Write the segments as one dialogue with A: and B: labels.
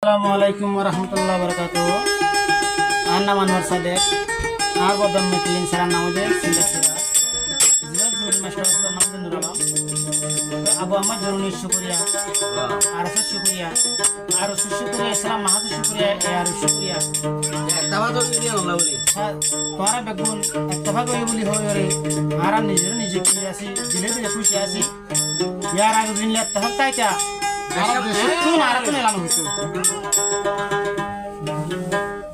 A: Assalamualaikum warahmatullahi wabarakatuh. Ana Manwar Sadek. Aku dan meeting saran namanya Sinda Sira. Jika juri masyarakat namanya Nuralam. Abu Ahmad Jaruni Syukuria. Arus Syukuria. Arus Syukuria. Islam Mahatu Syukuria. Arus Syukuria.
B: Tahu tu ini yang lalu ni.
A: Tuara begun. Tahu tu ibu lihat orang. Aram nijir kiasi. Jilid je kusiasi. Yar aku dunia tahu tak ya. Itu nara tu nelan husu.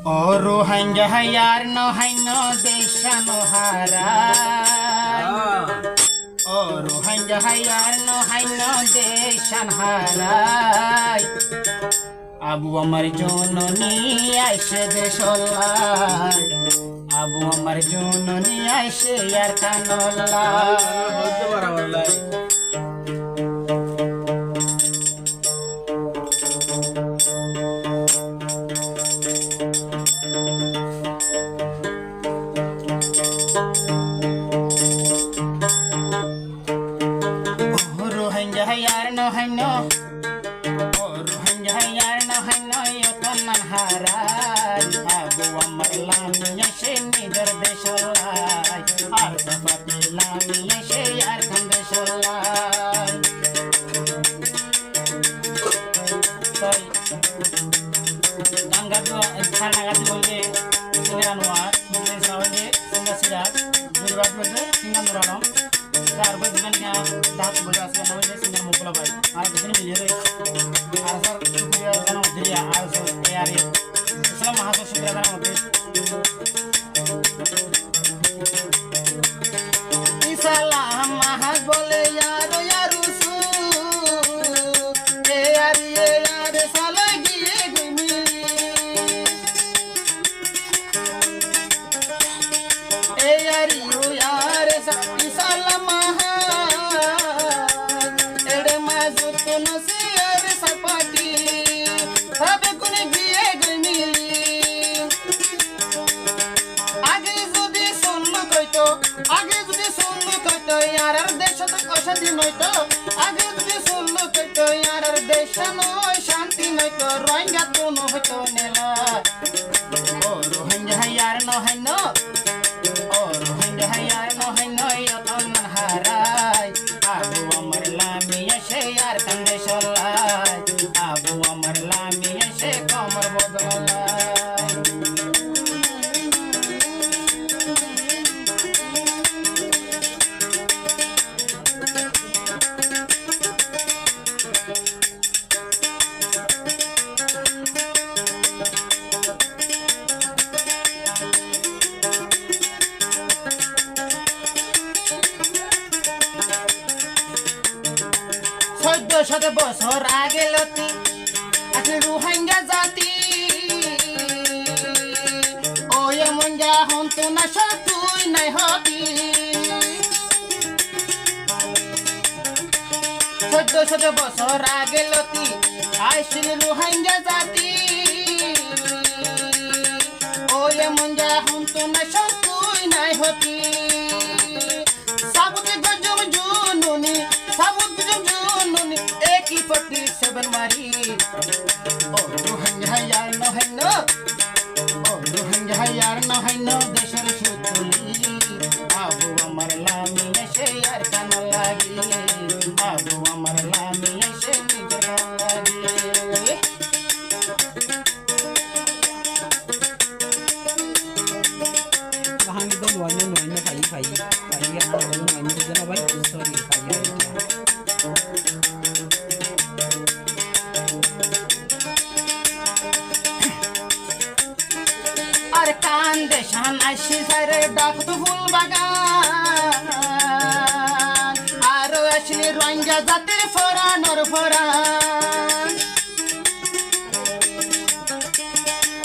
A: Oru hanja hayar no haino desha no harai. Oru hanja hayar no haino desha no harai. Abu Amar Jononi aishe deshollai. Abu Amar Jononi aishe yar kanollai.
B: Hote barabar lai.
A: Shade bosor aage loti asli ruhanga jati oye munja hontu na shatui nai hoti shade bosor aage loti asli ruhanga jati oye munja hontu na shatui nai hoti sabute gajum jununi sabut gajum jununi eki pati seven mari oh ruhanga hayar no hayno oh ruhanga hayar no hayno deshar shutuli abu amar lami eshe yar kanalagi abu amar lami eshe nijalagi
C: कहानी तो नुआने खाई ya नुआने तो जना भाई sorry खाई
A: আর কান দেশান আসি সারে ডাক তো ফুল বাগান আর আসি রঙ্গা জাতির ফরানোর ফরান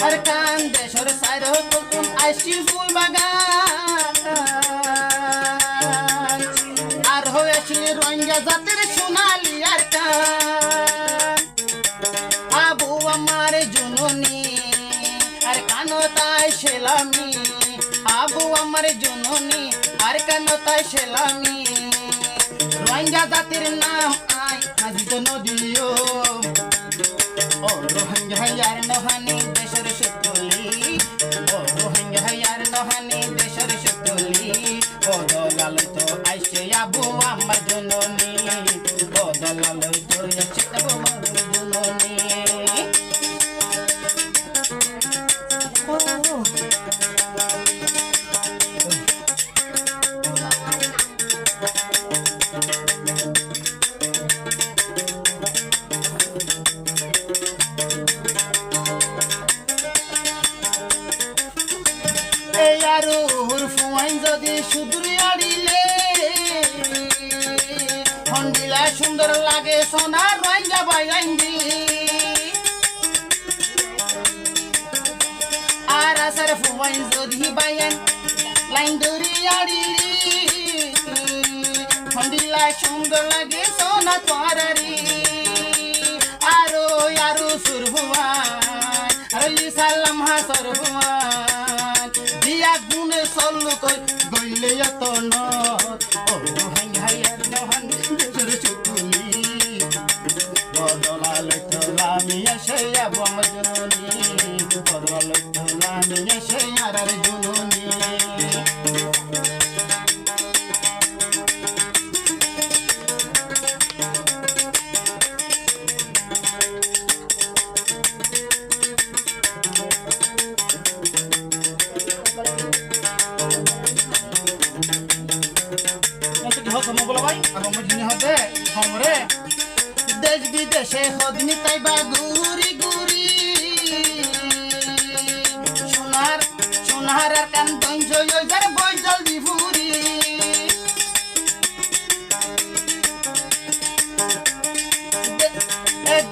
A: আর কান দেশর সারে কতুন আসি ফুল বাগান আর হয়েছি রঙ্গা জাতির সোনালি আর কান আবু আমার জননী আর কানো তাই সেলামি আবু আমার জননী আর কানো তাই সেলামি রোহিঙ্গা জাতির নাম আই হাজিত নদীও ও রোহিঙ্গার নহানি দেশের সুতুলি ও রোহিঙ্গার নহানি দেশের সুতুলি বদলালো তো আইসে আবু আমার জননী বদলালো তো আইসে আবু আমার জননী আরুর ফুয়াইন যদি সুদূরে আড়িলে হন্ডিলা সুন্দর লাগে সোনার রঞ্জা বাইন্দি আর আসার ফুয়াইন যদি বাইন লাইন ধরি আড়িলি হন্ডিলা সুন্দর লাগে সোনা তোরারি আরো আরো সুর ফুয়ান আরলি সালাম হাসর ফুয়ান দিয়া গুনে সল্লু কই গইলে এত নত ও রোহিঙ্গার নহান দেশের সুতুলি বদলালো তো লামি এসে আবু আমার জননী বদলালো তো লামি এসে আর জননী দেশ বিদেশে হদনি তাইবা ঘুরি ঘুরি সোনার সোনার আর কান দঞ্জ যার বই জলদি ফুরি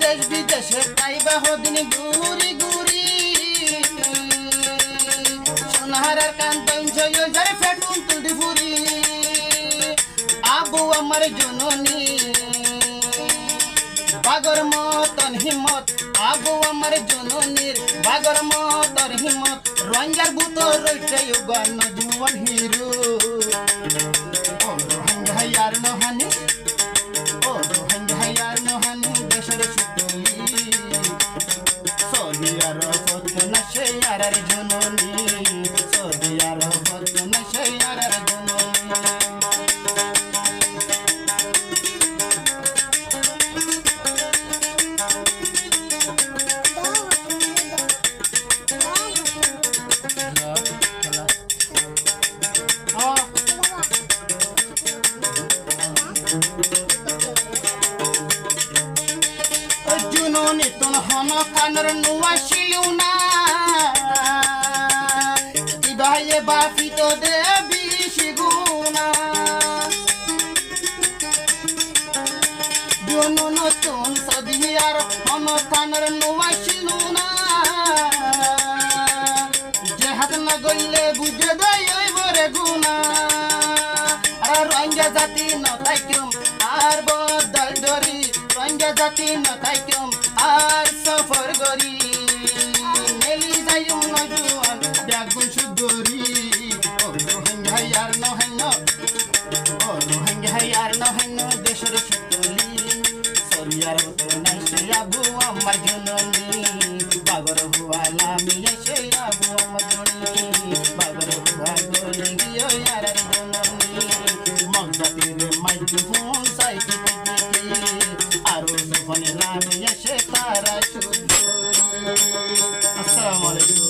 A: দেশ বিদেশে তাইবা হদনি ঘুরি ঘুরি সোনার আর কান দঞ্জ যার ফেটুন তুলদি ফুরি আবু আমার জননী বাগর মতন হিম্মত আবু আমার জননীর বাগর মতন হিম্মত রঞ্জার বুতর রইতে গণ জীবন হিরো ও রোহিঙ্গার নহানি ও রোহিঙ্গার নহানি দেশের সুতুলি সৌদি আরব না সে আর জননী সৌদি আরব না সে আর জননী জুননি তুন হন কানর নুয়া শিলুনা দিবায়ে বাফি তো দেবি শিগুনা জুনন তুন সদিয়ার হন কানর নুয়া শিলুনা যে হাত না গইলে বুঝে দেয় ওই বরে গুনা আর রঞ্জা জাতি নতাই কিম আর বদল ডরি রঞ্জা জাতি নতাই কিম আর সফর গরি নেলি যাইম নজুয়ান ব্যাগুন সুদরি ও রোহিঙ্গার নহেন ও রোহিঙ্গার নহেন দেশের সুতুলি সরিয়ার তো নাই সে আবু আমার জননী বাগর হুয়া লামি এসে আবু আমার জননী বাগর হুয়া গলি গিয়ে আর জননী মগজাতির মাইক্রোফোন সাইকি আরো সফনে লামি এসে তারা সুদরি আসসালামু আলাইকুম